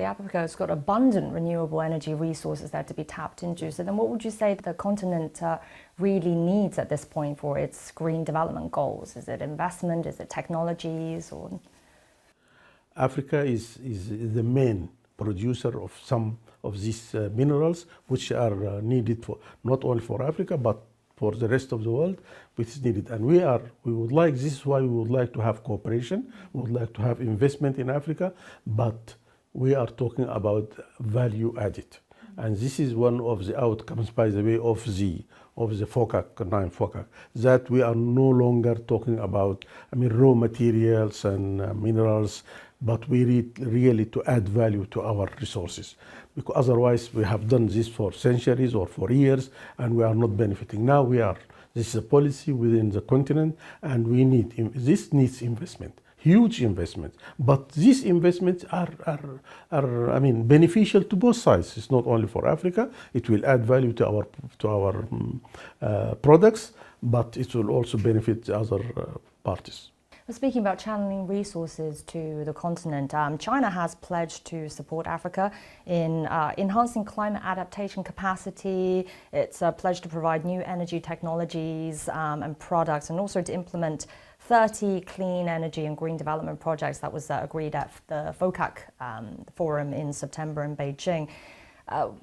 Africa has got abundant renewable energy resources there to be tapped into. So then what would you say the continent really needs at this point for its green development goals? Is it investment? Is it technologies? Or Africa is the main producer of some of these minerals, which are needed for not only for Africa, but for the rest of the world, which is needed. And we would like, this is why we would like to have cooperation, we would like to have investment in Africa, but we are talking about value added. And this is one of the outcomes, by the way, of the FOCAC, 9 FOCAC, that we are no longer talking about, raw materials and minerals, but we need really to add value to our resources. Because otherwise we have done this for centuries or for years and we are not benefiting. Now this is a policy within the continent and this needs investment. Huge investments, but these investments are beneficial to both sides. It's not only for Africa. It will add value to our products, but it will also benefit the other parties. Well, speaking about channeling resources to the continent, China has pledged to support Africa in enhancing climate adaptation capacity. It's pledged to provide new energy technologies and products, and also to implement 30 clean energy and green development projects that was agreed at the FOCAC forum in September in Beijing.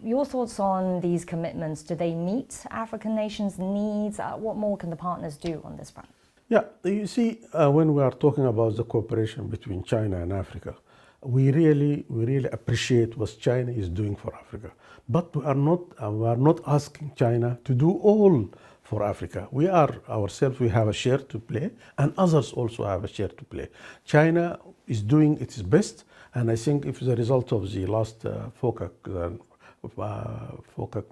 Your thoughts on these commitments? Do they meet African nations' needs? What more can the partners do on this front? Yeah, you see, when we are talking about the cooperation between China and Africa, we really appreciate what China is doing for Africa. But we are not asking China to do all for Africa. We ourselves have a share to play, and others also have a share to play. China is doing its best, and I think if the result of the last FOCAC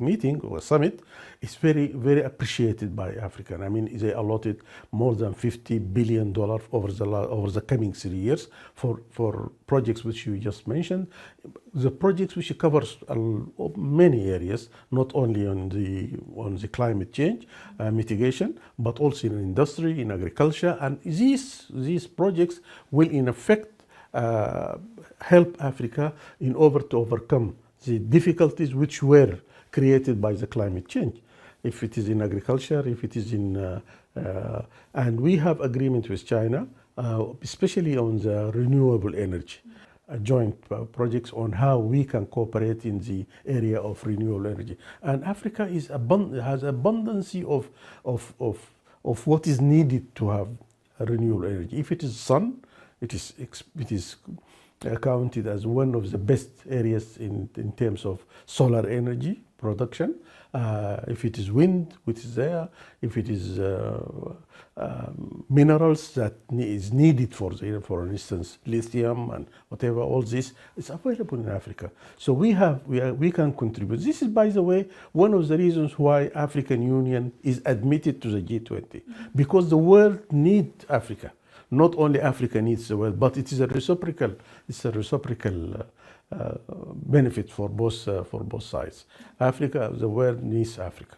meeting or summit is very appreciated by Africa. They allotted more than $50 billion over the coming 3 years for projects which you just mentioned. The projects which covers many areas, not only on the climate change mitigation, but also in industry, in agriculture, and these projects will in effect help Africa in order to overcome the difficulties which were created by the climate change. If it is in agriculture, if it is in, and we have agreement with China, especially on the renewable energy, joint projects on how we can cooperate in the area of renewable energy. And Africa has abundance of what is needed to have renewable energy. If it is sun, it is counted as one of the best areas in terms of solar energy production. If it is wind, which is there, if it is minerals that is needed for instance, lithium and whatever, all this is available in Africa. So we can contribute. This is, by the way, one of the reasons why African Union is admitted to the G20, because the world needs Africa. Not only Africa needs the world, but it is a reciprocal benefit for both sides. The world needs Africa.